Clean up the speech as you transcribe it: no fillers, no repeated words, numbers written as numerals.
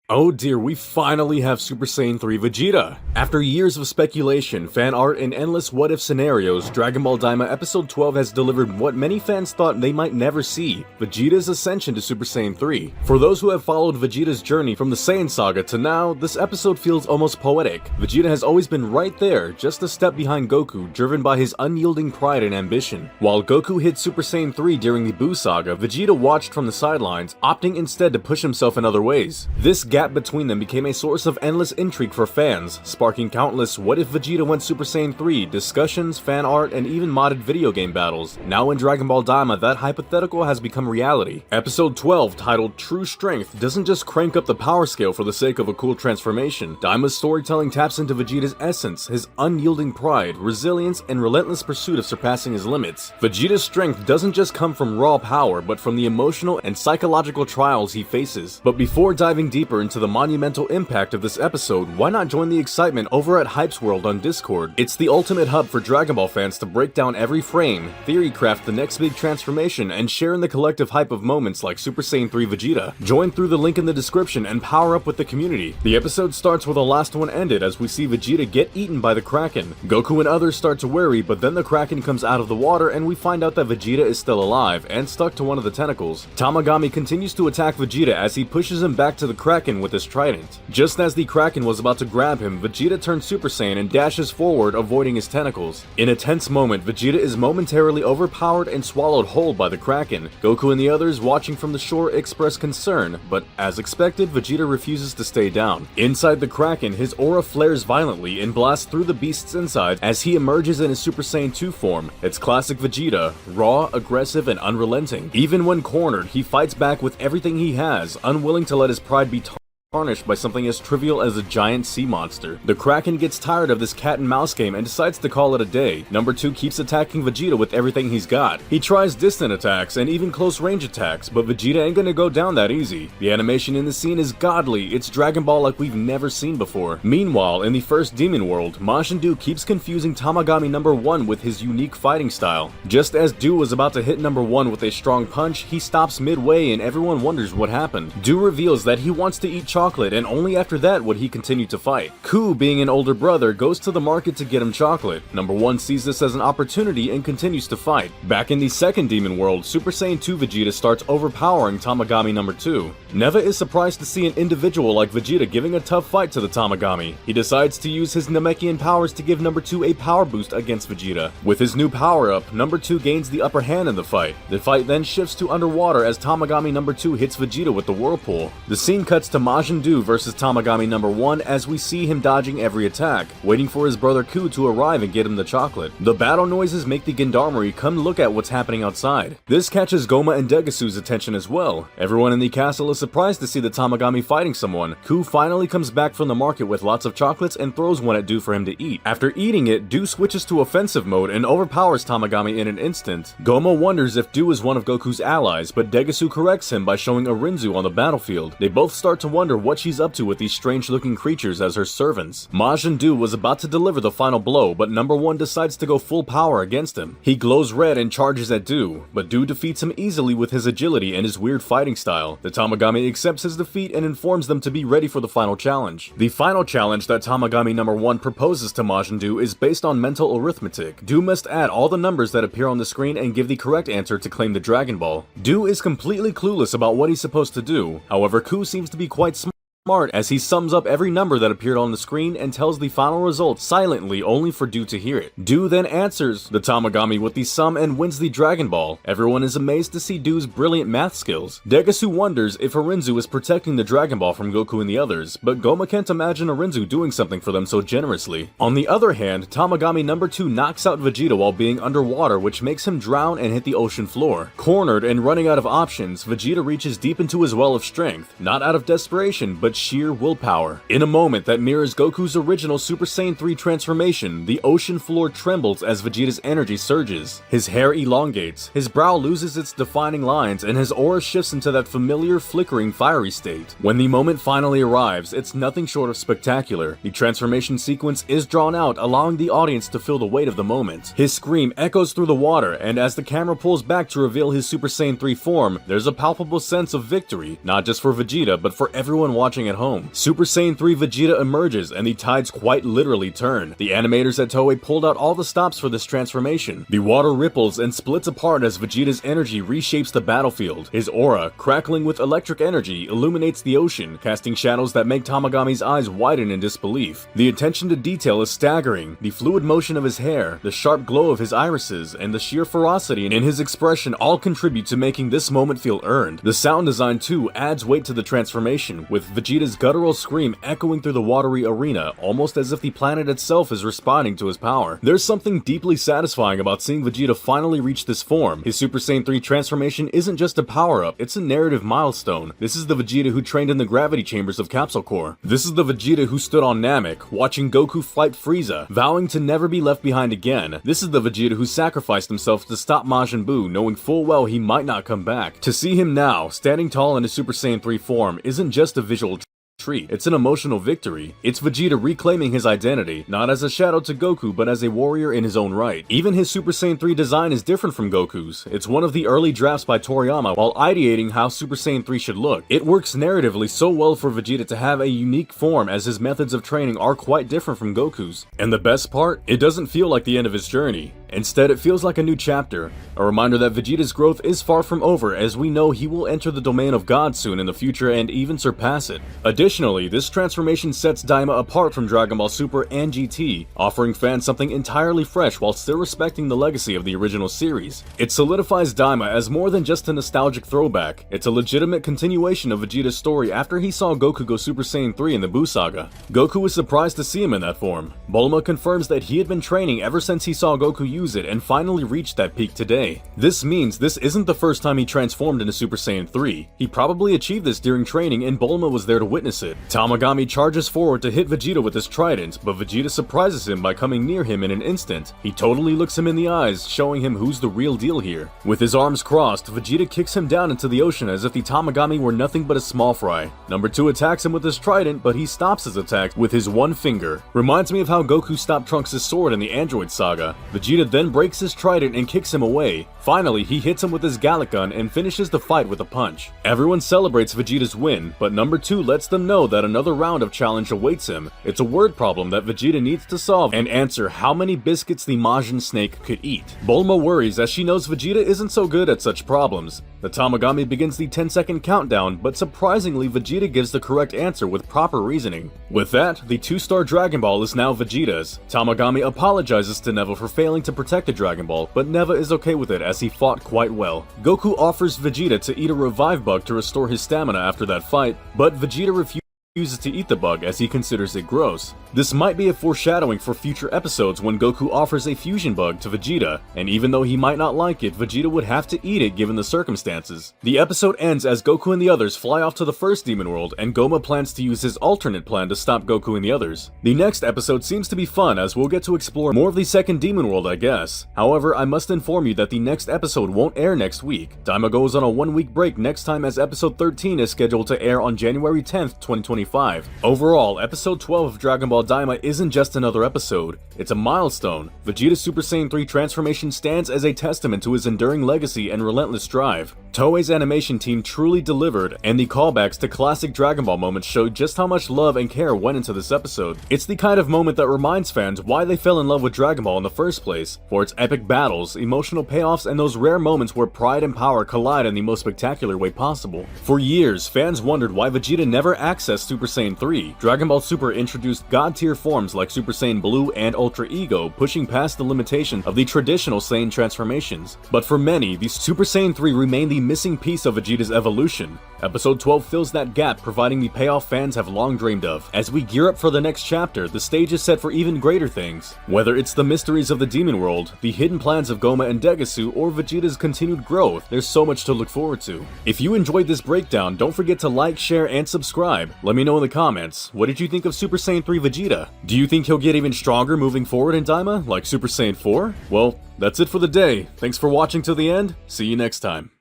Oh dear, we finally have Super Saiyan 3 Vegeta! After years of speculation, fan art, and endless what-if scenarios, Dragon Ball DAIMA Episode 12 has delivered what many fans thought they might never see, Vegeta's ascension to Super Saiyan 3. For those who have followed Vegeta's journey from the Saiyan saga to now, this episode feels almost poetic. Vegeta has always been right there, just a step behind Goku, driven by his unyielding pride and ambition. While Goku hit Super Saiyan 3 during the Buu saga, Vegeta watched from the sidelines, opting instead to push himself in other ways. This gap between them became a source of endless intrigue for fans, sparking countless "what if Vegeta went Super Saiyan 3" discussions, fan art, and even modded video game battles. Now in Dragon Ball DAIMA, that hypothetical has become reality. Episode 12, titled True Strength, doesn't just crank up the power scale for the sake of a cool transformation. DAIMA's storytelling taps into Vegeta's essence, his unyielding pride, resilience, and relentless pursuit of surpassing his limits. Vegeta's strength doesn't just come from raw power, but from the emotional and psychological trials he faces. But before diving deeper into the monumental impact of this episode, why not join the excitement over at Hype's World on Discord? It's the ultimate hub for Dragon Ball fans to break down every frame, theorycraft the next big transformation, and share in the collective hype of moments like Super Saiyan 3 Vegeta. Join through the link in the description and power up with the community. The episode starts where the last one ended as we see Vegeta get eaten by the Kraken. Goku and others start to worry, but then the Kraken comes out of the water and we find out that Vegeta is still alive and stuck to one of the tentacles. Tamagami continues to attack Vegeta as he pushes him back to the Kraken with his trident. Just as the Kraken was about to grab him, Vegeta turns Super Saiyan and dashes forward, avoiding his tentacles. In a tense moment, Vegeta is momentarily overpowered and swallowed whole by the Kraken. Goku and the others watching from the shore express concern, but as expected, Vegeta refuses to stay down. Inside the Kraken, his aura flares violently and blasts through the beast's inside as he emerges in his Super Saiyan 2 form. It's classic Vegeta, raw, aggressive, and unrelenting. Even when cornered, he fights back with everything he has, unwilling to let his pride be tarnished by something as trivial as a giant sea monster. The Kraken gets tired of this cat and mouse game and decides to call it a day. Number 2 keeps attacking Vegeta with everything he's got. He tries distant attacks and even close range attacks, but Vegeta ain't gonna go down that easy. The animation in the scene is godly, it's Dragon Ball like we've never seen before. Meanwhile, in the first Demon World, Majin Buu keeps confusing Tamagami number 1 with his unique fighting style. Just as Buu was about to hit number 1 with a strong punch, he stops midway and everyone wonders what happened. Buu reveals that he wants to eat chocolate, and only after that would he continue to fight. Ku, being an older brother, goes to the market to get him chocolate. Number 1 sees this as an opportunity and continues to fight. Back in the second Demon World, Super Saiyan 2 Vegeta starts overpowering Tamagami number 2. Neva is surprised to see an individual like Vegeta giving a tough fight to the Tamagami. He decides to use his Namekian powers to give number 2 a power boost against Vegeta. With his new power-up, number 2 gains the upper hand in the fight. The fight then shifts to underwater as Tamagami number 2 hits Vegeta with the whirlpool. The scene cuts to Majin Buu versus Tamagami number 1 as we see him dodging every attack, waiting for his brother Ku to arrive and get him the chocolate. The battle noises make the Gendarmerie come look at what's happening outside. This catches Goma and Degasu's attention as well. Everyone in the castle is surprised to see the Tamagami fighting someone. Ku finally comes back from the market with lots of chocolates and throws one at Buu for him to eat. After eating it, Buu switches to offensive mode and overpowers Tamagami in an instant. Goma wonders if Buu is one of Goku's allies, but Degasu corrects him by showing Arinzu on the battlefield. They both start to wonder what she's up to with these strange looking creatures as her servants. Majin Buu was about to deliver the final blow, but number 1 decides to go full power against him. He glows red and charges at Buu, but Buu defeats him easily with his agility and his weird fighting style. The Tamagami accepts his defeat and informs them to be ready for the final challenge. The final challenge that Tamagami number 1 proposes to Majin Buu is based on mental arithmetic. Buu must add all the numbers that appear on the screen and give the correct answer to claim the Dragon Ball. Buu is completely clueless about what he's supposed to do. However, Ku seems to be quite smart as he sums up every number that appeared on the screen and tells the final result silently, only for Buu to hear it. Buu then answers the Tamagami with the sum and wins the Dragon Ball. Everyone is amazed to see Buu's brilliant math skills. Degasu wonders if Arinzu is protecting the Dragon Ball from Goku and the others, but Goma can't imagine Arinzu doing something for them so generously. On the other hand, Tamagami number 2 knocks out Vegeta while being underwater, which makes him drown and hit the ocean floor. Cornered and running out of options, Vegeta reaches deep into his well of strength, not out of desperation, but sheer willpower. In a moment that mirrors Goku's original Super Saiyan 3 transformation, the ocean floor trembles as Vegeta's energy surges. His hair elongates, his brow loses its defining lines, and his aura shifts into that familiar, flickering, fiery state. When the moment finally arrives, it's nothing short of spectacular. The transformation sequence is drawn out, allowing the audience to feel the weight of the moment. His scream echoes through the water, and as the camera pulls back to reveal his Super Saiyan 3 form, there's a palpable sense of victory, not just for Vegeta, but for everyone watching watching at home. Super Saiyan 3 Vegeta emerges and the tides quite literally turn. The animators at Toei pulled out all the stops for this transformation. The water ripples and splits apart as Vegeta's energy reshapes the battlefield. His aura, crackling with electric energy, illuminates the ocean, casting shadows that make Tamagami's eyes widen in disbelief. The attention to detail is staggering. The fluid motion of his hair, the sharp glow of his irises, and the sheer ferocity in his expression all contribute to making this moment feel earned. The sound design too adds weight to the transformation, with Vegeta's guttural scream echoing through the watery arena, almost as if the planet itself is responding to his power. There's something deeply satisfying about seeing Vegeta finally reach this form. His Super Saiyan 3 transformation isn't just a power-up, it's a narrative milestone. This is the Vegeta who trained in the gravity chambers of Capsule Corps. This is the Vegeta who stood on Namek, watching Goku fight Frieza, vowing to never be left behind again. This is the Vegeta who sacrificed himself to stop Majin Buu, knowing full well he might not come back. To see him now, standing tall in his Super Saiyan 3 form, isn't just a visual treat. It's an emotional victory. It's Vegeta reclaiming his identity, not as a shadow to Goku, but as a warrior in his own right. Even his Super Saiyan 3 design is different from Goku's. It's one of the early drafts by Toriyama while ideating how Super Saiyan 3 should look. It works narratively so well for Vegeta to have a unique form, as his methods of training are quite different from Goku's. And the best part? It doesn't feel like the end of his journey. Instead, it feels like a new chapter, a reminder that Vegeta's growth is far from over, as we know he will enter the domain of God soon in the future and even surpass it. Additionally, this transformation sets DAIMA apart from Dragon Ball Super and GT, offering fans something entirely fresh while still respecting the legacy of the original series. It solidifies DAIMA as more than just a nostalgic throwback. It's a legitimate continuation of Vegeta's story after he saw Goku go Super Saiyan 3 in the Buu saga. Goku was surprised to see him in that form. Bulma confirms that he had been training ever since he saw Goku use it and finally reached that peak today. This means this isn't the first time he transformed into Super Saiyan 3. He probably achieved this during training and Bulma was there to witness it. Tamagami charges forward to hit Vegeta with his trident, but Vegeta surprises him by coming near him in an instant. He totally looks him in the eyes, showing him who's the real deal here. With his arms crossed, Vegeta kicks him down into the ocean as if the Tamagami were nothing but a small fry. Number 2 attacks him with his trident, but he stops his attack with his one finger. Reminds me of how Goku stopped Trunks' sword in the Android saga. Vegeta then breaks his trident and kicks him away. Finally, he hits him with his Gallic gun and finishes the fight with a punch. Everyone celebrates Vegeta's win, but number 2 lets them know that another round of challenge awaits him. It's a word problem that Vegeta needs to solve and answer how many biscuits the Majin snake could eat. Bulma worries as she knows Vegeta isn't so good at such problems. The Tamagami begins the 10-second countdown, but surprisingly Vegeta gives the correct answer with proper reasoning. With that, the 2-star Dragon Ball is now Vegeta's. Tamagami apologizes to Neva for failing to protect the Dragon Ball, but Neva is okay with it as he fought quite well. Goku offers Vegeta to eat a revive bug to restore his stamina after that fight, but Vegeta refuses to eat the bug as he considers it gross. This might be a foreshadowing for future episodes when Goku offers a fusion bug to Vegeta, and even though he might not like it, Vegeta would have to eat it given the circumstances. The episode ends as Goku and the others fly off to the first demon world, and Goma plans to use his alternate plan to stop Goku and the others. The next episode seems to be fun as we'll get to explore more of the second demon world, I guess. However, I must inform you that the next episode won't air next week. DAIMA goes on a 1-week break next time as episode 13 is scheduled to air on January 10th, 2025. Overall, episode 12 of Dragon Ball DAIMA isn't just another episode, it's a milestone. Vegeta's Super Saiyan 3 transformation stands as a testament to his enduring legacy and relentless drive. Toei's animation team truly delivered, and the callbacks to classic Dragon Ball moments showed just how much love and care went into this episode. It's the kind of moment that reminds fans why they fell in love with Dragon Ball in the first place, for its epic battles, emotional payoffs, and those rare moments where pride and power collide in the most spectacular way possible. For years, fans wondered why Vegeta never accessed Super Saiyan 3. Dragon Ball Super introduced god-tier forms like Super Saiyan Blue and Ultra Ego, pushing past the limitation of the traditional Saiyan transformations. But for many, the Super Saiyan 3 remained the missing piece of Vegeta's evolution. Episode 12 fills that gap, providing the payoff fans have long dreamed of. As we gear up for the next chapter, the stage is set for even greater things. Whether it's the mysteries of the Demon World, the hidden plans of Goma and Degasu, or Vegeta's continued growth, there's so much to look forward to. If you enjoyed this breakdown, don't forget to like, share, and subscribe. Let me know in the comments, what did you think of Super Saiyan 3 Vegeta? Do you think he'll get even stronger moving forward in DAIMA, like Super Saiyan 4? Well, that's it for the day. Thanks for watching till the end. See you next time.